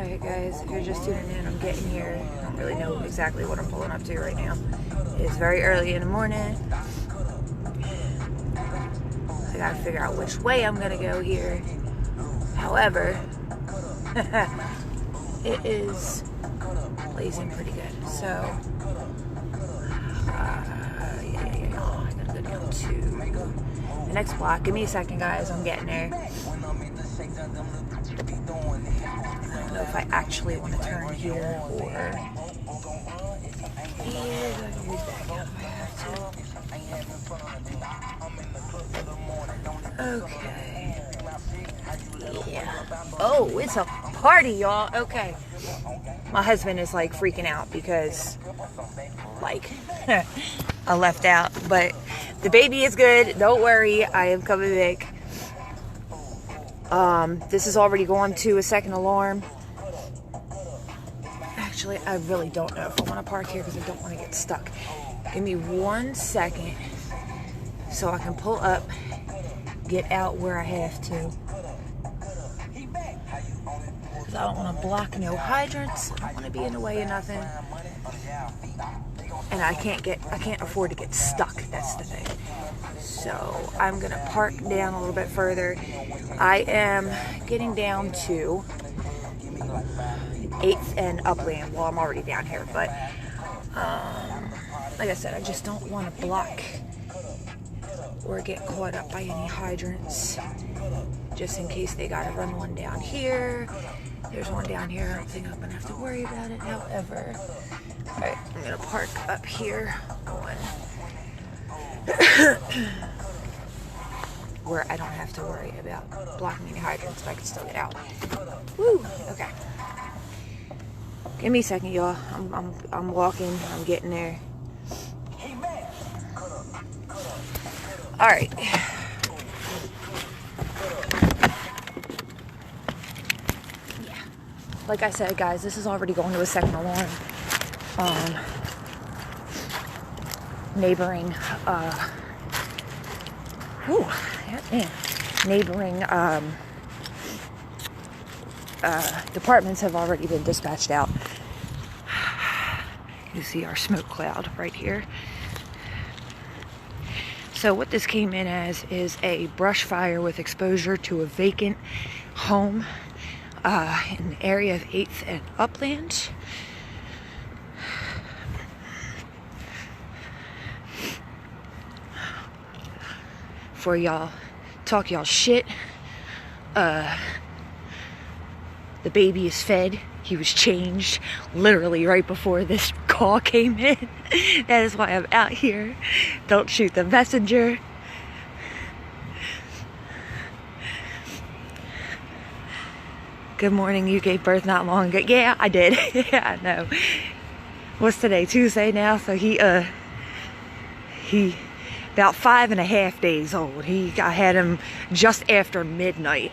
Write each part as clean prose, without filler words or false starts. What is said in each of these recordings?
Alright guys, if you're just tuning in, I'm getting here. I don't really know exactly what I'm pulling up to right now. It's very early in the morning. I gotta figure out which way I'm gonna go here. However, it is blazing pretty good. So, I gotta go down to the next block. Give me a second, guys. I'm getting there. I don't know if I actually want to turn here or here. I can use back out if I have to. Okay. Yeah. Oh, it's a party, y'all. Okay. My husband is like freaking out because, like, I left out. But the baby is good. Don't worry. I am coming back. This is already going to a second alarm. Actually, I really don't know if I want to park here because I don't want to get stuck. Give me 1 second so I can pull up, get out where I have to. Because I don't want to block no hydrants. I don't want to be in the way of nothing. And I can't afford to get stuck. That's the thing. So I'm going to park down a little bit further. I am getting down to 8th and Upland. Well, I'm already down here, but like I said, I just don't want to block or get caught up by any hydrants, just in case they got to run one down here. There's one down here. I don't think I'm going to have to worry about it. However, alright, I'm going to park up here on where I don't have to worry about blocking any hydrants, but I can still get out. Woo! Okay. Give me a second, y'all. I'm walking. I'm getting there. All right. Yeah. Like I said, guys, this is already going to a second alarm. Neighboring. Neighboring departments have already been dispatched out. You see our smoke cloud right here. So what this came in as is a brush fire with exposure to a vacant home in the area of 8th and Upland. For y'all talk y'all shit. The baby is fed. He was changed literally right before this call came in. That is why I'm out here. Don't shoot the messenger. Good morning. You gave birth not long ago. Yeah, I did. Yeah, I know. What's today? Tuesday now. So he about 5.5 days old. I had him just after midnight.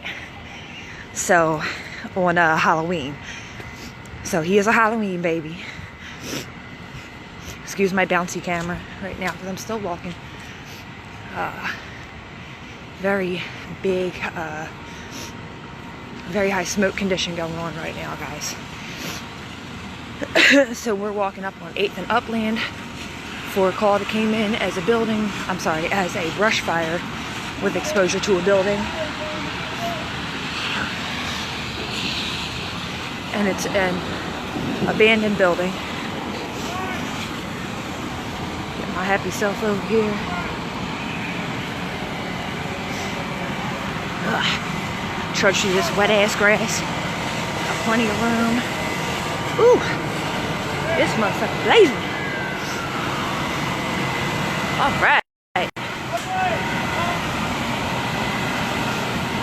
So on Halloween. So he is a Halloween baby. Excuse my bouncy camera right now because I'm still walking. Very big, very high smoke condition going on right now, guys. So we're walking up on 8th and Upland for a call that came in as a as a brush fire with exposure to a building. And it's an abandoned building. Get my happy self over here. Trudge through this wet ass grass. Got plenty of room. Ooh, this motherfucker blazing. All right.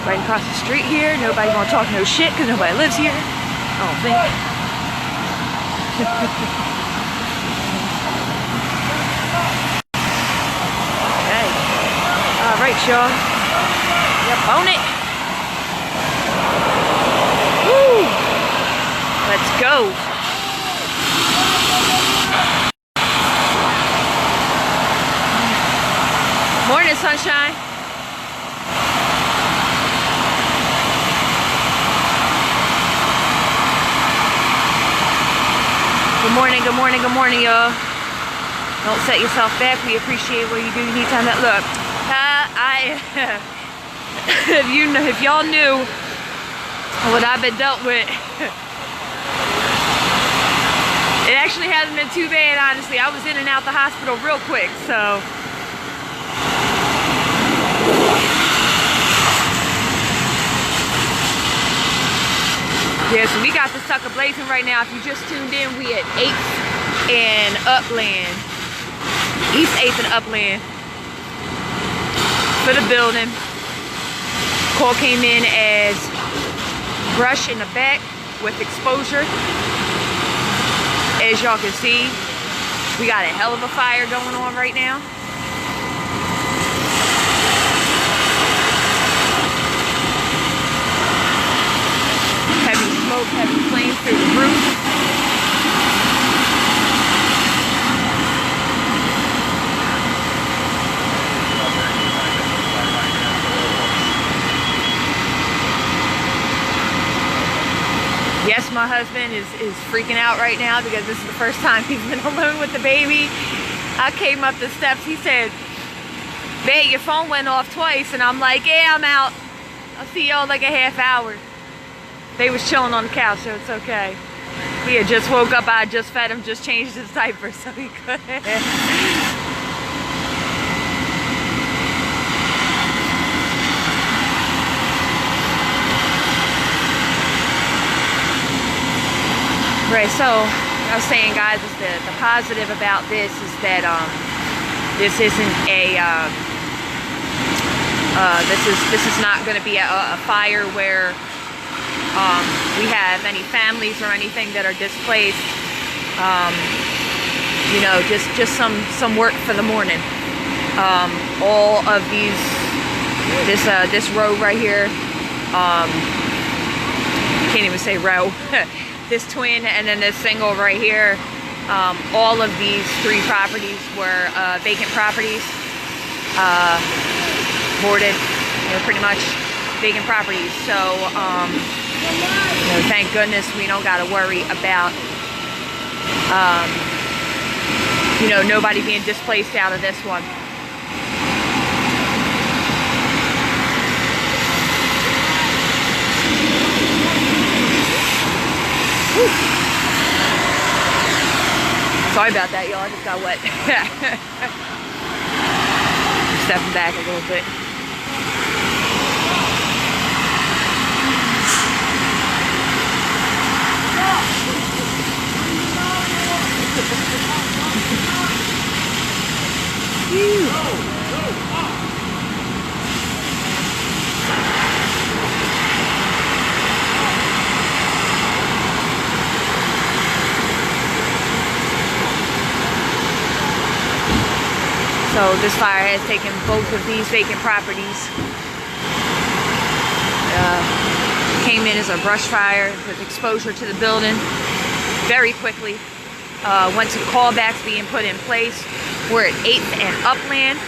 Right across the street here. Nobody gonna talk no shit because nobody lives here. I don't think. Okay. All right, y'all. Yep, own it. Woo! Let's go. Morning, sunshine. Good morning, good morning, good morning, y'all. Don't set yourself back. We appreciate what you do. You need time to look. If y'all knew what I've been dealt with, it actually hasn't been too bad, honestly. I was in and out the hospital real quick, so. Yeah, so we got the sucker blazing right now. If you just tuned in, we at 8th and Upland. East 8th and Upland. For the building. Call came in as brush in the back with exposure. As y'all can see, we got a hell of a fire going on right now. Heavy smoke, heavy flames through the roof. Yes, my husband is freaking out right now because this is the first time he's been alone with the baby. I came up the steps, he said, "Babe, your phone went off twice," and I'm like, "Yeah, I'm out. I'll see y'all in like a half hour." They was chilling on the couch, so it's okay. He had just woke up, I just fed him, just changed his diaper, so he couldn't. Right, so I was saying, guys, is the positive about this is that this isn't a this is not going to be a fire where we have any families or anything that are displaced. You know, just some work for the morning. All of these, this row right here, can't even say row. This twin and then this single right here, all of these 3 properties were vacant properties, boarded, you know, pretty much vacant properties. So, you know, thank goodness we don't got to worry about, you know, nobody being displaced out of this one. Whew. Sorry about that, y'all. I just got wet. Stepping back a little bit. So this fire has taken both of these vacant properties. Came in as a brush fire with exposure to the building very quickly. Once the callbacks being put in place, we're at 8th and Upland.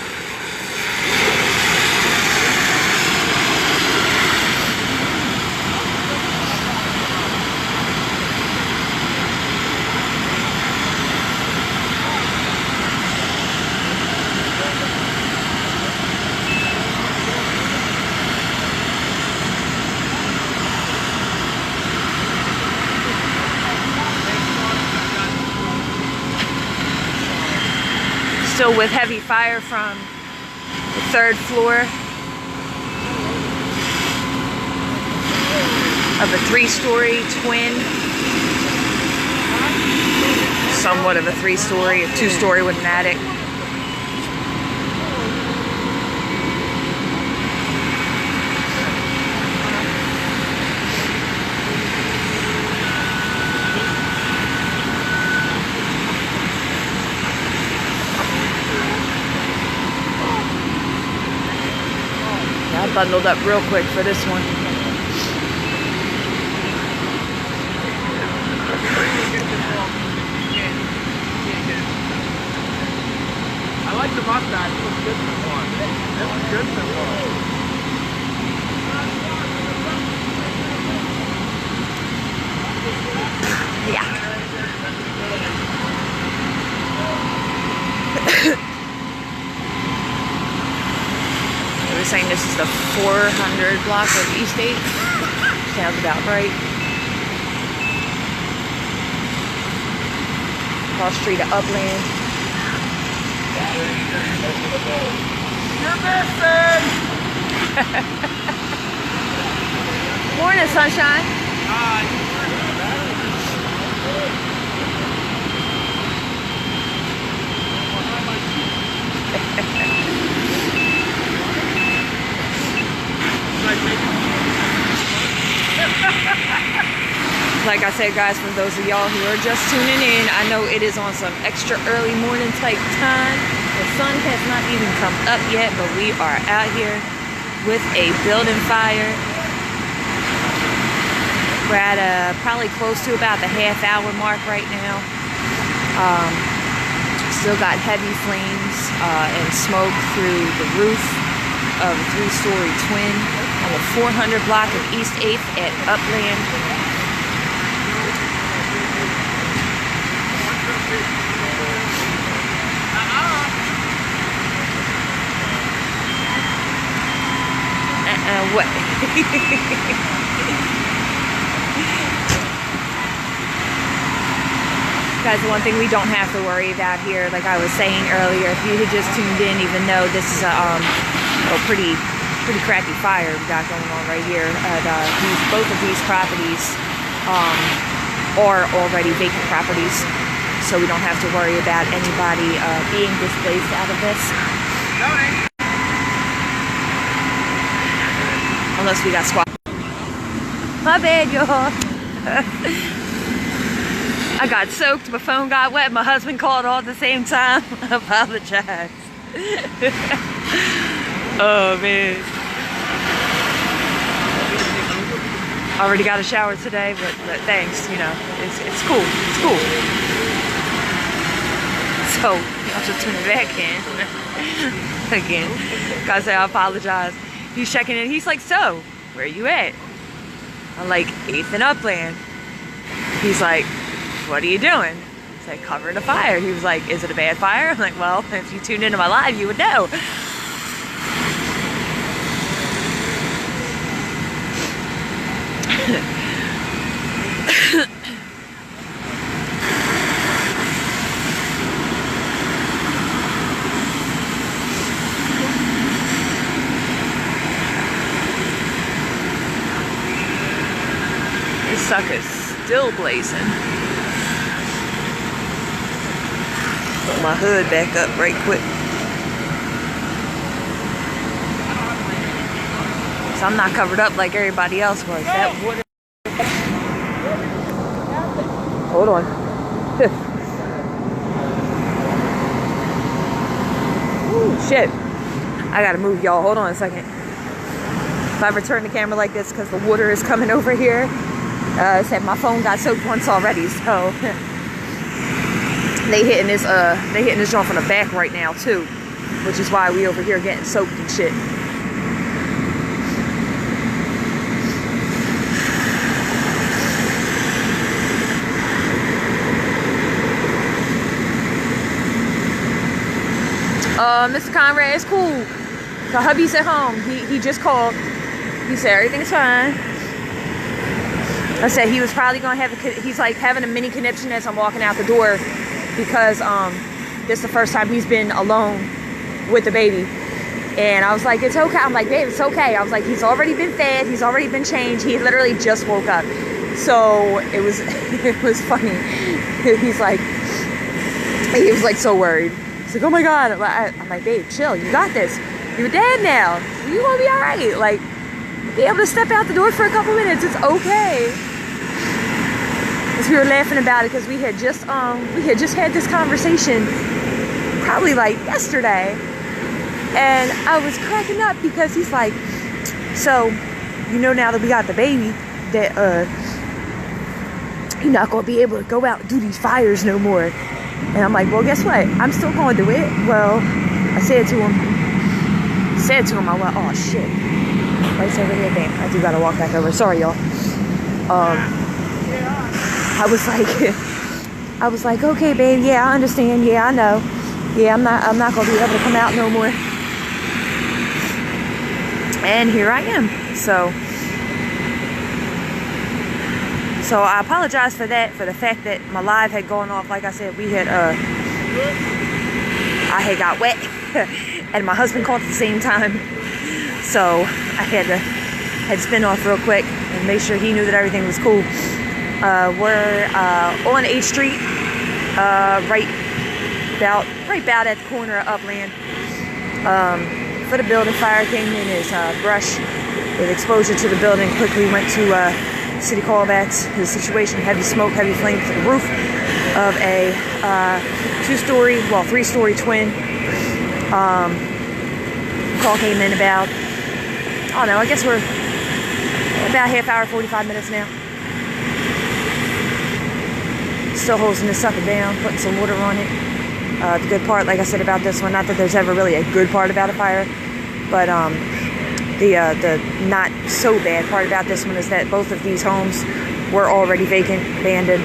Still with heavy fire from the 3rd floor of a 3-story twin. Somewhat of a 3-story, a 2-story with an attic. I bundled up real quick for this one. I like the mustache. It looks good for one. It looks good for one. Yeah. 400 block of East 8. Sounds about right. Cross street of Upland. You're missing! Morning, sunshine. Like I said, guys, for those of y'all who are just tuning in, I know it is on some extra early morning type time. The sun has not even come up yet, but we are out here with a building fire. We're at probably close to about the half-hour mark right now. Still got heavy flames and smoke through the roof of a 3-story twin on the 400 block of East 8th at Upland. What? Guys, the one thing we don't have to worry about here, like I was saying earlier, if you had just tuned in, even though this is a pretty crappy fire we got going on right here at both of these properties are already vacant properties, so we don't have to worry about anybody being displaced out of this. Unless we got squad. My bad, y'all. I got soaked, my phone got wet, my husband called all at the same time. I apologize. Oh, man. Already got a shower today, but thanks, you know, it's cool, it's cool. So, I'll just tune it back in. Again. Gotta say, I apologize. He's checking in, he's like, so, where you at? I'm like, 8th and Upland. He's like, what are you doing? It's like, covering a fire. He was like, is it a bad fire? I'm like, well, if you tuned into my live, you would know. This sucker's still blazing. Put my hood back up right quick. So I'm not covered up like everybody else was. That water. Hold on. Ooh, shit. I gotta move, y'all. Hold on a second. If I return the camera like this because the water is coming over here. I said my phone got soaked once already, so they hitting this joint from the back right now too, which is why we over here getting soaked and shit. Mr. Conrad, it's cool. The hubby's at home. He just called. He said everything's fine. I said he was probably gonna have he's like having a mini conniption as I'm walking out the door because this is the first time he's been alone with the baby. And I was like, it's okay. I'm like, babe, it's okay. I was like, he's already been fed, he's already been changed, he literally just woke up. So it was it was funny. He was like so worried. He's like, oh my God. I'm like, babe, chill, you got this. You're dead now. You're gonna be alright. Like, be able to step out the door for a couple minutes, it's okay. Because we were laughing about it because we had just had this conversation probably like yesterday, and I was cracking up because he's like, so you know, now that we got the baby, that you're not gonna be able to go out and do these fires no more. And I'm like, well, guess what? I'm still gonna do it. Well, I said to him, I went, oh shit, light's over here. Damn, I do gotta walk back over. Sorry, y'all. I was like, okay, babe, yeah, I understand, yeah, I know, yeah, I'm not gonna be able to come out no more. And here I am. So I apologize for that, for the fact that my live had gone off. Like I said, I had got wet and my husband called at the same time. So I had to spin off real quick and make sure he knew that everything was cool. We're on 8th Street, right about at the corner of Upland. For the building, fire came in as brush with exposure to the building. Quickly went to city callbacks. The situation: heavy smoke, heavy flame to the roof of a 3-story twin. Call came in about, I don't know, I guess we're about half hour, 45 minutes now. Still hosing this sucker down, putting some water on it. The good part, like I said about this one, not that there's ever really a good part about a fire, but the not so bad part about this one is that both of these homes were already vacant, abandoned,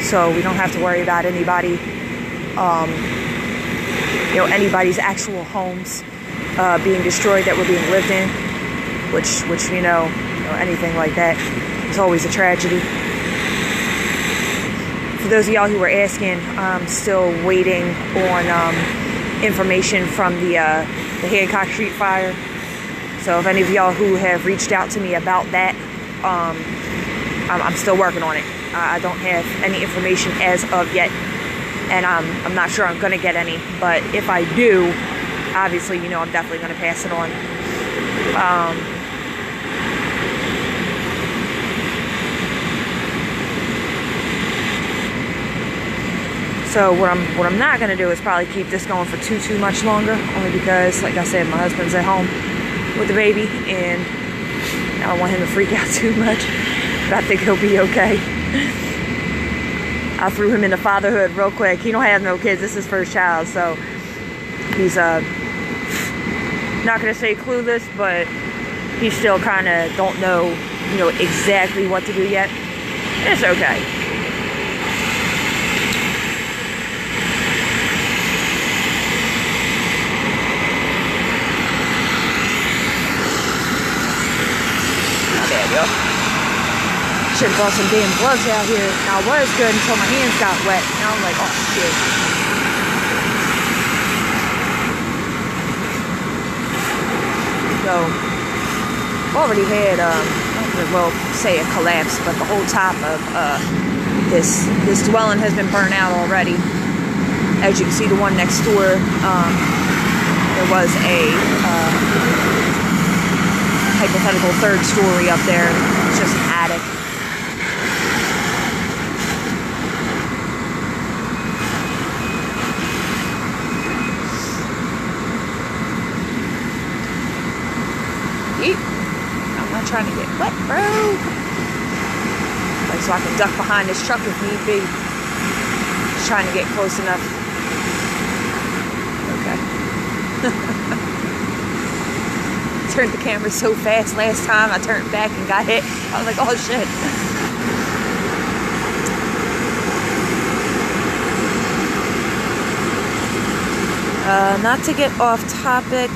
so we don't have to worry about anybody, anybody's actual homes being destroyed that were being lived in, which anything like that is always a tragedy. For those of y'all who were asking, I'm still waiting on information from the Hancock Street fire. So if any of y'all who have reached out to me about that, I'm still working on it. I don't have any information as of yet, and I'm not sure I'm going to get any. But if I do, obviously, I'm definitely going to pass it on. So what I'm not gonna do is probably keep this going for too much longer, only because, like I said, my husband's at home with the baby, and I don't want him to freak out too much. But I think he'll be okay. I threw him into fatherhood real quick. He don't have no kids. This is his first child, so he's not gonna say clueless, but he still kind of don't know, exactly what to do yet. It's okay. Should have brought some damn gloves out here. Now, I was good until my hands got wet. Now I'm like, oh shit. So, already had, I don't say a collapse, but the whole top of this dwelling has been burnt out already. As you can see, the one next door, there was a hypothetical 3rd story up there. It's just an attic. I'm not trying to get wet, bro. Like, so I can duck behind this truck if need be. Just trying to get close enough. Okay. Turned the camera so fast last time. I turned back and got hit. I was like, oh shit. Not to get off topic.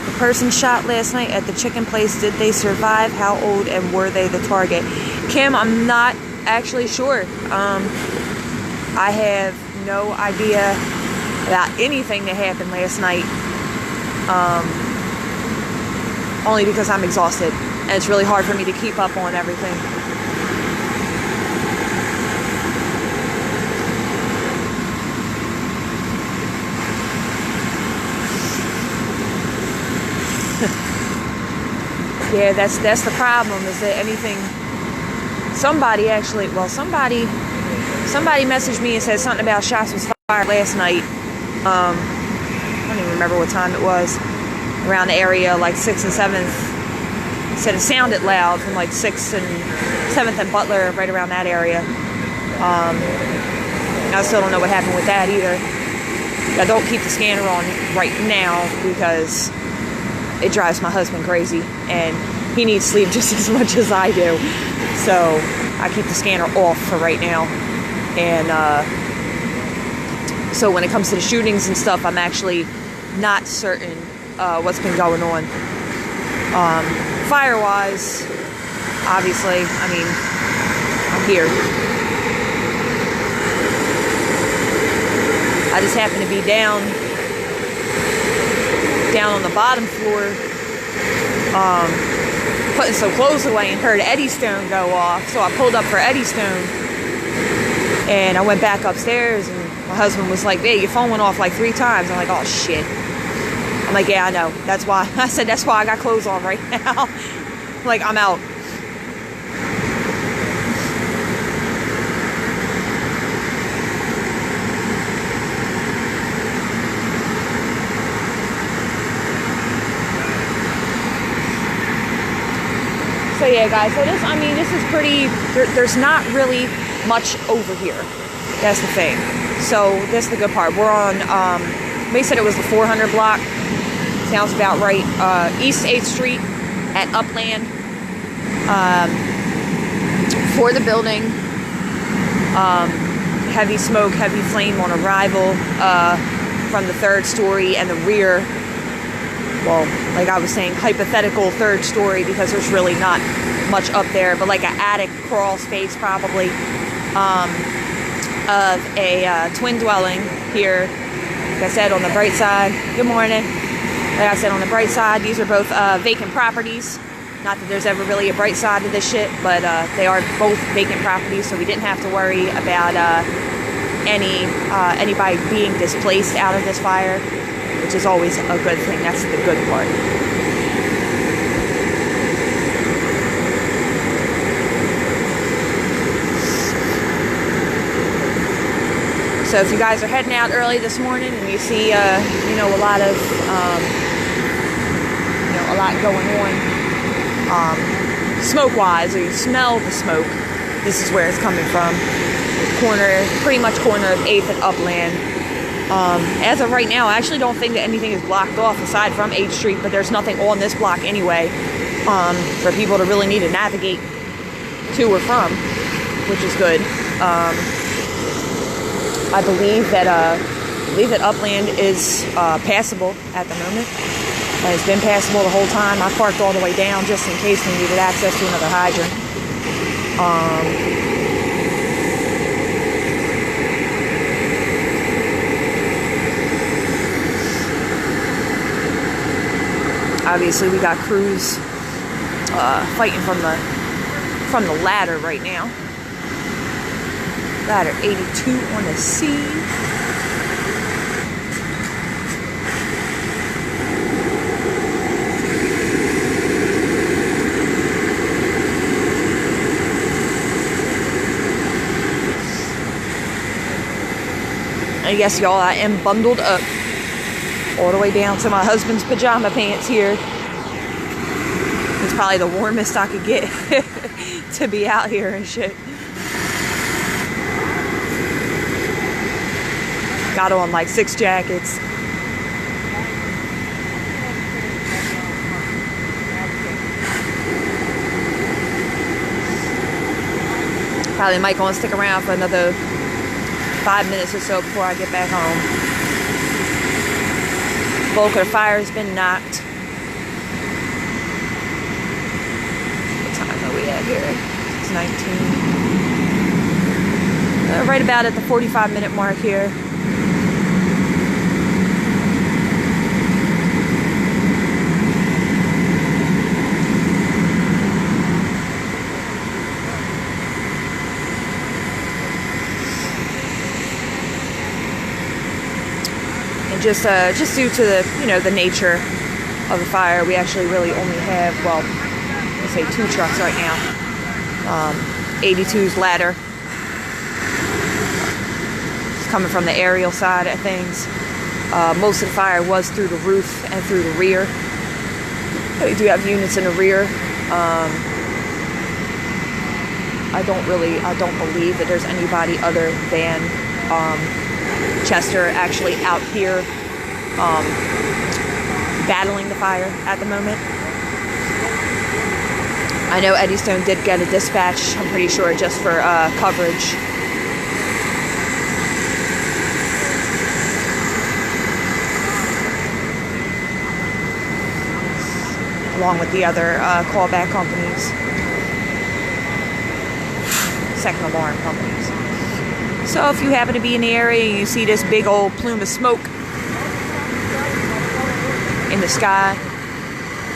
The person shot last night at the chicken place, did they survive? How old and were they the target? Kim, I'm not actually sure. I have no idea about anything that happened last night. Only because I'm exhausted. And it's really hard for me to keep up on everything. Yeah, that's the problem, is that anything, somebody messaged me and said something about shots was fired last night. I don't even remember what time it was, around the area, like 6th and 7th. Said it sounded loud from like 6th and 7th and Butler, right around that area. I still don't know what happened with that either. I don't keep the scanner on right now because it drives my husband crazy, and he needs sleep just as much as I do. So I keep the scanner off for right now. And so when it comes to the shootings and stuff, I'm actually not certain what's been going on. Fire-wise, obviously, I mean, I'm here. I just happen to be down on the bottom floor, putting some clothes away and heard Eddystone go off. So I pulled up for Eddystone, and I went back upstairs, and my husband was like, "Hey, your phone went off like 3 times." I'm like, "Oh shit." I'm like, "Yeah, I know. That's why." I said, "That's why I got clothes on right now." Like, I'm out. So yeah, guys, so this, I mean, this is pretty, there's not really much over here. That's the thing. So that's the good part. We're on, they said it was the 400 block. Sounds about right. East 8th Street at Upland. For the building. Heavy smoke, heavy flame on arrival from the 3rd story and the rear. Well, like I was saying, hypothetical 3rd story, because there's really not much up there, but like an attic crawl space probably of a twin dwelling here. Like I said, on the bright side, good morning. Like I said, on the bright side, these are both vacant properties. Not that there's ever really a bright side to this shit, but they are both vacant properties, so we didn't have to worry about anybody being displaced out of this fire, which is always a good thing. That's the good part. So if you guys are heading out early this morning and you see, you know, a lot of, you know, a lot going on, smoke-wise, or you smell the smoke, this is where it's coming from. Pretty much corner of 8th and Upland. As of right now, I actually don't think that anything is blocked off aside from 8th Street, but there's nothing on this block anyway, for people to really need to navigate to or from, which is good. I believe that Upland is passable at the moment. It's been passable the whole time. I parked all the way down just in case we needed access to another hydrant. Obviously, we got crews fighting from the ladder right now. Ladder 82 on the scene. I guess, y'all, I am bundled up all the way down to my husband's pajama pants here. It's probably the warmest I could get to be out here and shit. Got on like 6 jackets. Probably might go and stick around for another 5 minutes or so before I get back home. Bulk of the fire has been knocked. What time are we at here? It's 19. Right about at the 45-minute mark here. Just due to the, you know, the nature of the fire, we actually really only have, well, let's say 2 trucks right now. 82's ladder. It's coming from the aerial side of things. Most of the fire was through the roof and through the rear. We do have units in the rear. I don't believe that there's anybody other than Chester actually out here battling the fire at the moment. I know Eddystone did get a dispatch, I'm pretty sure, just for coverage. along with the other callback companies, second alarm companies. So if you happen to be in the area and you see this big old plume of smoke in the sky,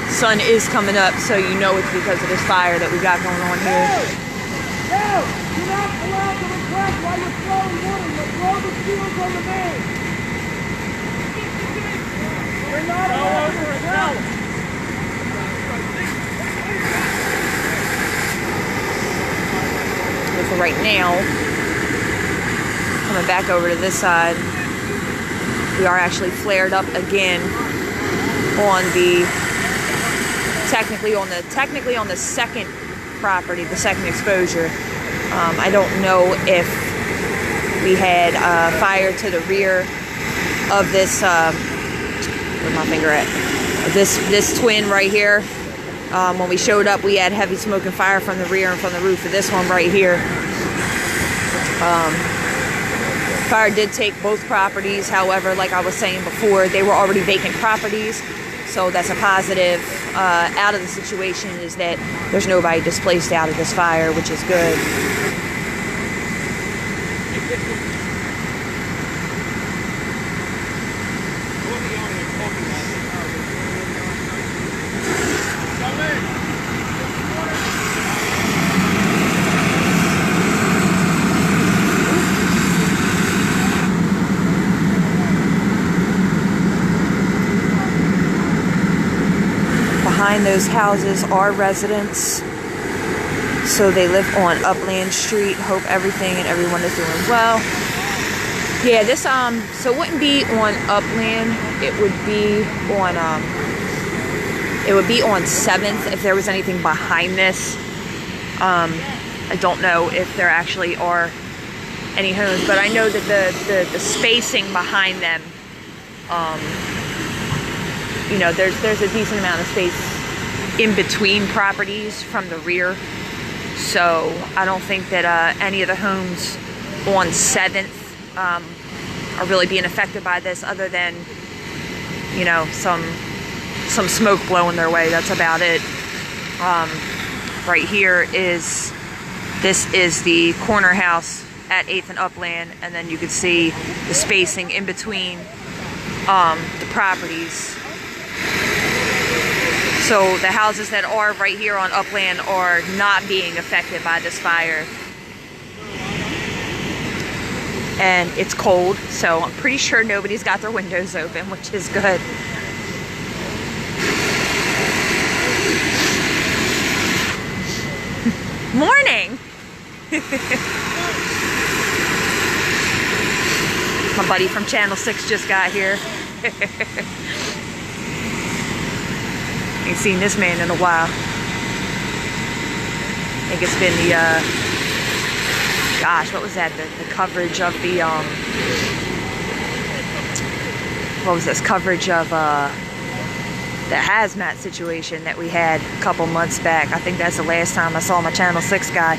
sun is coming up, so you know it's because of this fire that we got going on here. You're not allowed to request while you're throwing water. You'll throw the shields on the main. You're not allowed to request. For right now, coming back over to this side, we are actually flared up again on the technically on the second property, the second exposure. I don't know if we had fire to the rear of this. Where's my finger at? This twin right here. When we showed up, we had heavy smoke and fire from the rear and from the roof of this one right here. Fire did take both properties. However, like I was saying before, they were already vacant properties. So that's a positive out of the situation, is that there's nobody displaced out of this fire, which is good. Behind those houses are residents, so they live on Upland Street. Hope everything and everyone is doing well. Yeah, this so it wouldn't be on Upland. It would be on 7th if there was anything behind this. I don't know if there actually are any homes, but I know that the spacing behind them, you know, there's a decent amount of space in between properties from the rear. So I don't think that any of the homes on 7th are really being affected by this, other than, you know, some smoke blowing their way. That's about it. Right here is the corner house at 8th and Upland, and then you can see the spacing in between the properties. So the houses that are right here on Upland are not being affected by this fire. And it's cold, so I'm pretty sure nobody's got their windows open, which is good. Morning! My buddy from Channel 6 just got here. Ain't seen this man in a while. I think it's been the, gosh, what was that? The coverage of the, what was this? Coverage of, the hazmat situation that we had a couple months back. I think that's the last time I saw my Channel 6 guy.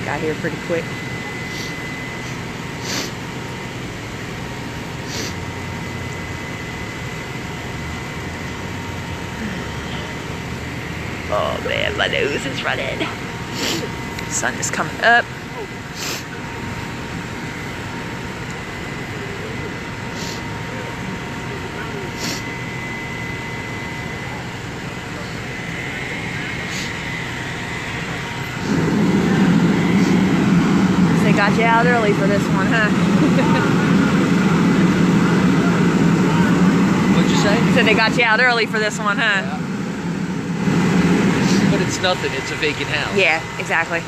Got here pretty quick. Oh man, my nose is running. Sun is coming up. They got you out early for this one, huh? What'd you say? So they got you out early for this one, huh? Yeah. But it's nothing, it's a vacant house. Yeah, exactly.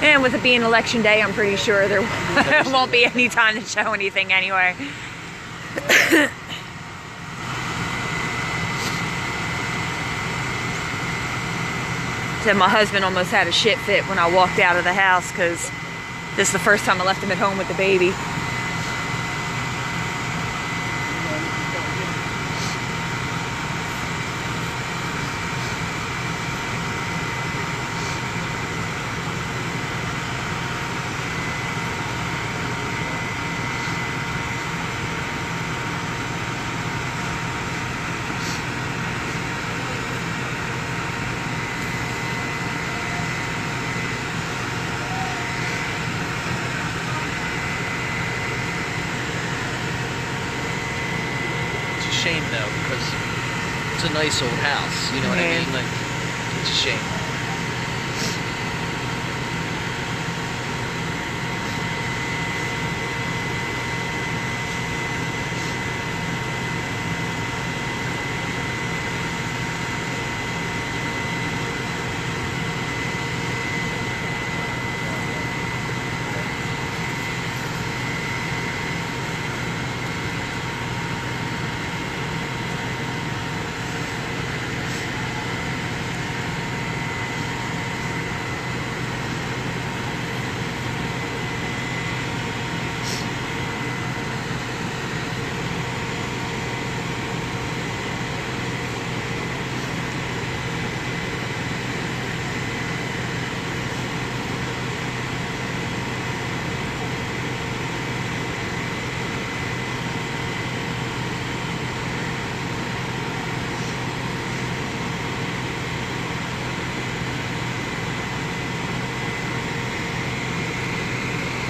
And with it being election day, I'm pretty sure there won't be any time to show anything anyway. So my husband almost had a shit fit when I walked out of the house, because this is the first time I left him at home with the baby. shame though, because it's a nice old house. You know what I mean? Like, it's a shame.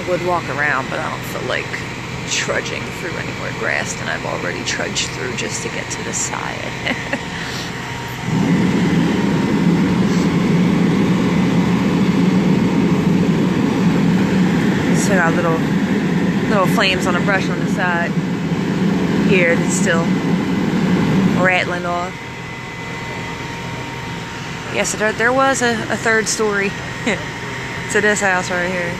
Would walk around, but I don't feel like trudging through any more grass than I've already trudged through just to get to the side. So got little flames on the brush on the side here that's still rattling off. Yes, there was a third story to this house right here.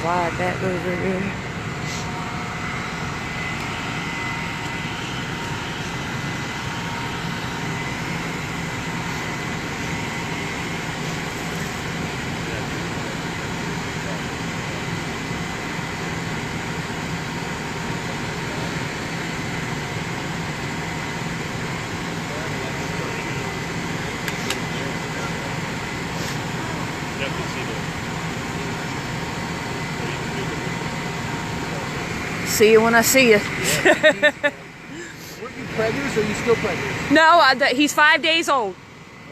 Slide back over here. See you when I see you. Weren't you pregnant, or are you still pregnant? No, he's 5 days old.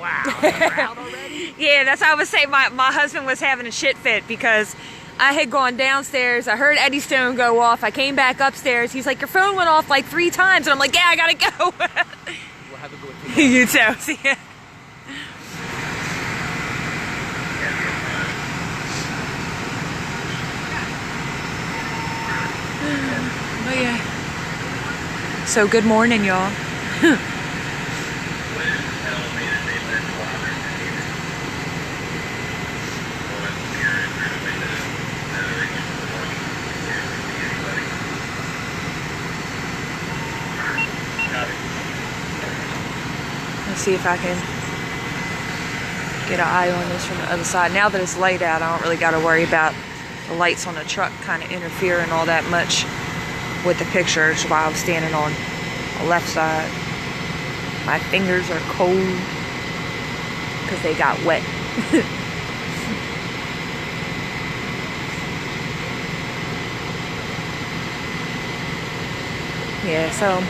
Wow, you're out already? Yeah, that's how I was saying. My husband was having a shit fit because I had gone downstairs. I heard Eddie Stone go off. I came back upstairs. He's like, your phone went off like 3 times. And I'm like, yeah, I gotta go. We'll have to go You too. See ya. Oh yeah. So good morning, y'all. Let's see if I can get an eye on this from the other side. Now that it's light out, I don't really got to worry about the lights on the truck kind of interfering all that much with the pictures while I'm standing on the left side. My fingers are cold because they got wet. Yeah, so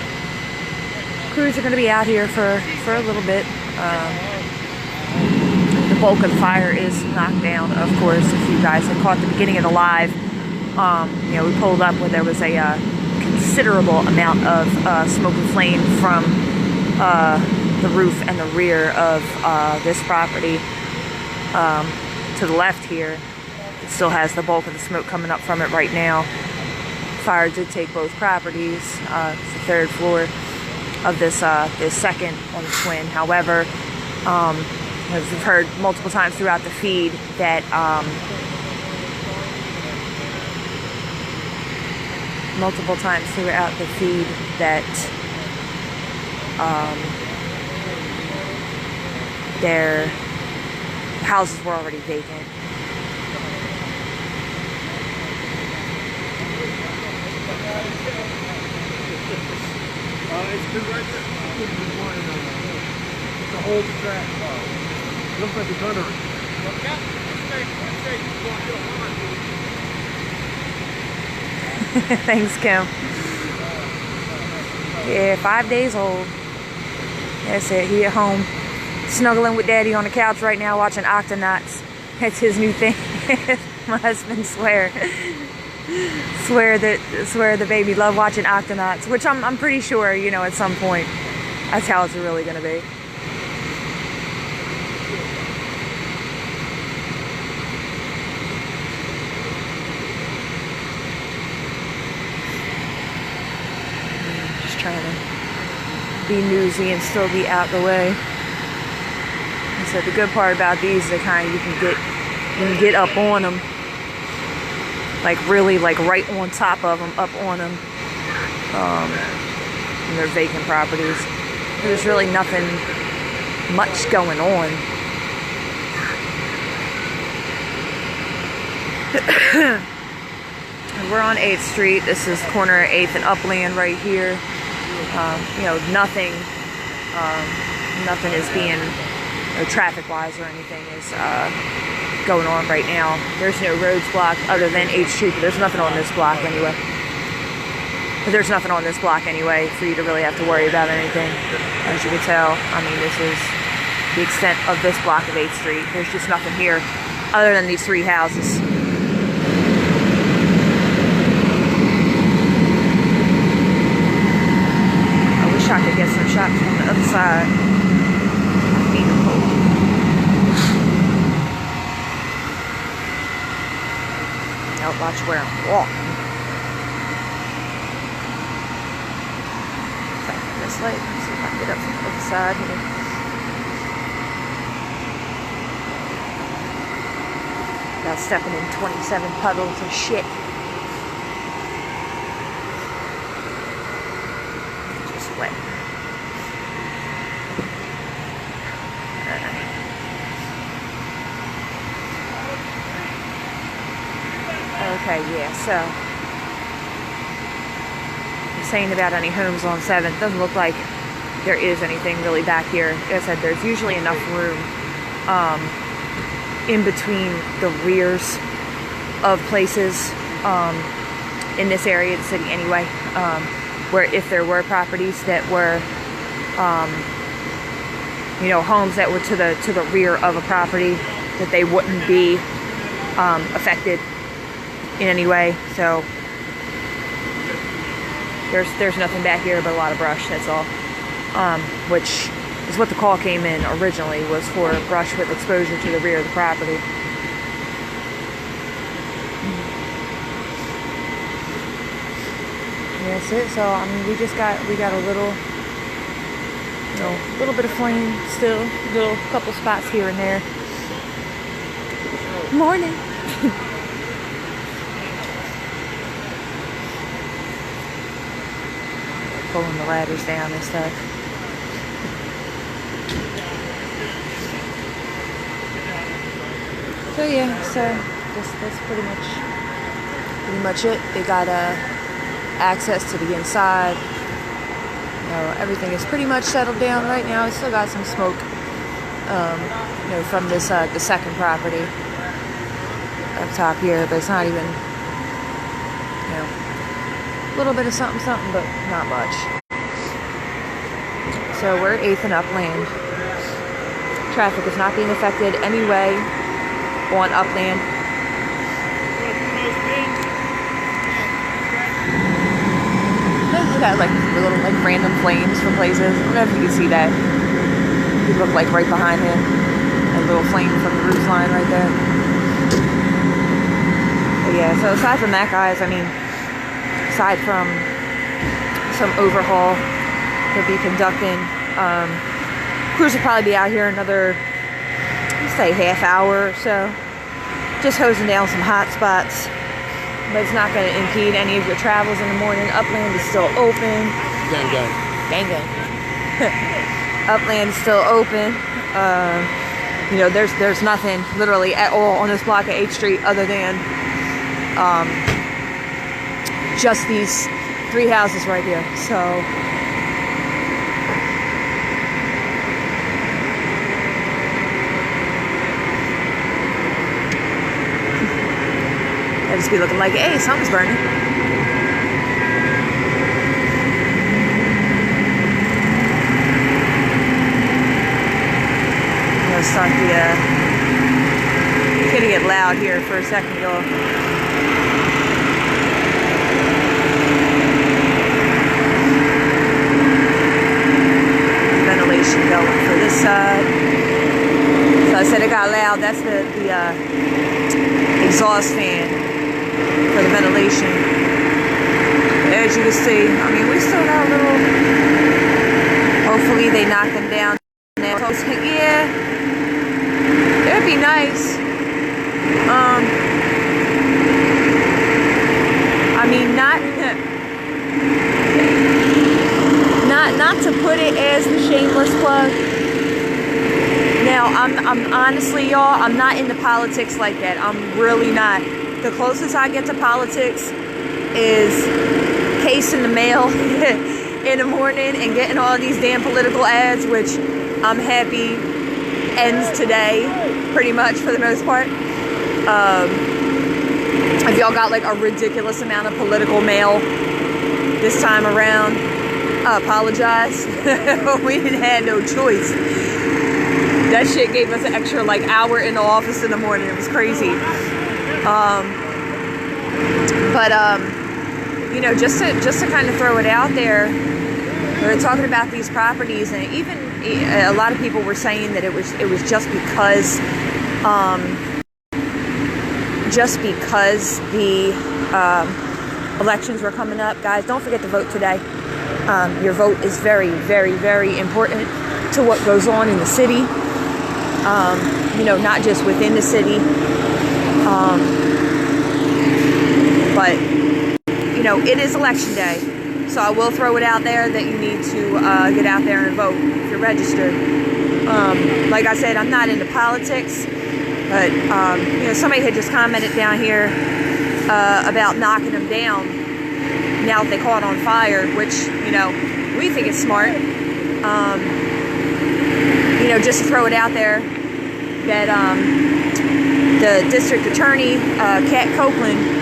crews are going to be out here for a little bit. The bulk of the fire is knocked down, of course. If you guys had caught the beginning of the live, you know, we pulled up where there was a considerable amount of smoke and flame from the roof and the rear of this property. To the left here, it still has the bulk of the smoke coming up from it right now. Fire did take both properties. It's the third floor of this second on the twin. However, as we've heard multiple times throughout the feed, that their houses were already vacant. It's been right there. It's a whole track. It looks like a gunnery. Thanks, Kim. Yeah, 5 days old. That's it. He at home, snuggling with Daddy on the couch right now, watching Octonauts. That's his new thing. My husband swear the baby love watching Octonauts, which I'm pretty sure, you know, at some point that's how it's really gonna be. Just trying to be newsy and still be out the way. I said the good part about these is the kind you can get up on them, like really like right on top of them, up on them. And they're vacant properties. There's really nothing much going on. We're on 8th Street. This is corner 8th and Upland right here. You know, nothing is being, traffic-wise or anything is going on right now. There's no roads blocked other than 8th Street, but there's nothing on this block anyway. But there's nothing on this block anyway for you to really have to worry about anything. As you can tell, I mean, this is the extent of this block of 8th Street. There's just nothing here other than these 3 houses. I wish I could get some shots from the other side. Now watch where I'm walking. This light. Let's see if I can get up from the other side here. Without stepping in 27 puddles of shit. Just wet. Okay, yeah, so saying about any homes on 7th, doesn't look like there is anything really back here. Like I said, there's usually enough room in between the rears of places in this area of the city anyway, where if there were properties that were you know, homes that were to the rear of a property, that they wouldn't be affected in any way. So there's nothing back here but a lot of brush, that's all. Which is what the call came in originally, was for brush with exposure to the rear of the property. Yeah, that's it. So I mean, we got a little, you know, a little bit of flame still, little couple spots here and there. Morning. Pulling the ladders down and stuff. So yeah, so that's pretty much it. They got access to the inside. You know, everything is pretty much settled down right now. We still got some smoke, you know, from this the second property up top here, but it's not even, you know, a little bit of something, but not much. So we're at 8th and Upland. Traffic is not being affected anyway on Upland. Look at like little like random flames from places. I don't know if you can see that. It look like right behind him. A little flame from the roof line right there. But yeah, so aside from that, guys, I mean, aside from some overhaul to be conducting, crews will probably be out here another, let's say, half hour or so, just hosing down some hot spots. But it's not going to impede any of your travels in the morning. Upland is still open. Gang, gang. Gang, gang. Upland is still open. You know, there's nothing literally at all on this block of 8th Street other than just these 3 houses right here. So I just be looking like, hey, something's burning. out here for a second, y'all. Ventilation going for this side. So I said it got loud. That's the exhaust fan for the ventilation. As you can see, I mean, we still got a little. Hopefully they knock them down. Yeah, it'd be nice. I mean, not to put it as the shameless plug. Now, I'm honestly, y'all, I'm not into politics like that. I'm really not. The closest I get to politics is case in the mail in the morning and getting all these damn political ads, which I'm happy ends today, pretty much for the most part. If y'all got like a ridiculous amount of political mail this time around, I apologize. We didn't have no choice. That shit gave us an extra like hour in the office in the morning. It was crazy. You know, just to kind of throw it out there, we were talking about these properties, and even a lot of people were saying that it was just because the elections were coming up. Guys, don't forget to vote today. Your vote is very, very, very important to what goes on in the city. You know, not just within the city, but you know, it is election day. So I will throw it out there that you need to get out there and vote if you're registered. Like I said, I'm not into politics, but you know, somebody had just commented down here about knocking them down now that they caught on fire, which, you know, we think is smart. You know, just to throw it out there that the district attorney, Kat Copeland,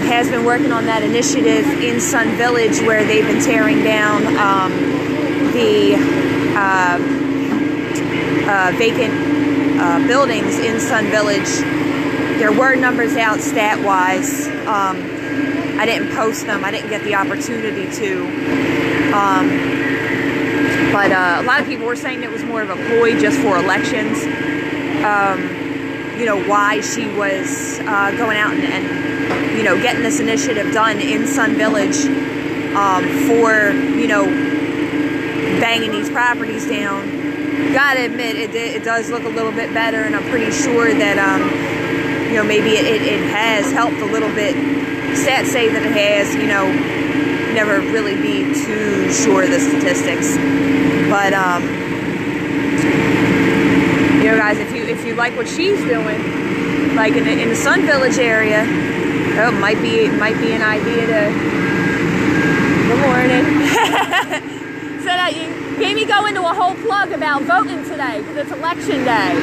has been working on that initiative in Sun Village where they've been tearing down the vacant buildings in Sun Village. There were numbers out stat-wise. I didn't post them. I didn't get the opportunity to. But a lot of people were saying it was more of a ploy just for elections. You know, why she was going out and you know, getting this initiative done in Sun Village for, you know, banging these properties down. Gotta admit, it does look a little bit better, and I'm pretty sure that, you know, maybe it has helped a little bit. Stats say that it has, you know, never really be too sure of the statistics. But, you know, guys, if you like what she's doing, like in the Sun Village area, oh, it might be an idea to. Good morning. So that you made me go into a whole plug about voting today because it's election day.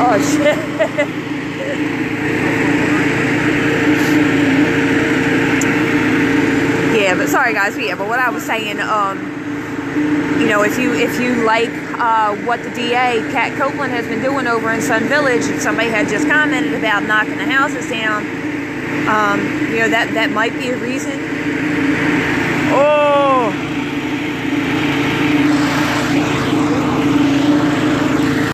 Oh shit. Yeah, but sorry guys. Yeah, but what I was saying, you know, if you like what the DA, Kat Copeland, has been doing over in Sun Village, and somebody had just commented about knocking the houses down, you know, that might be a reason. Oh.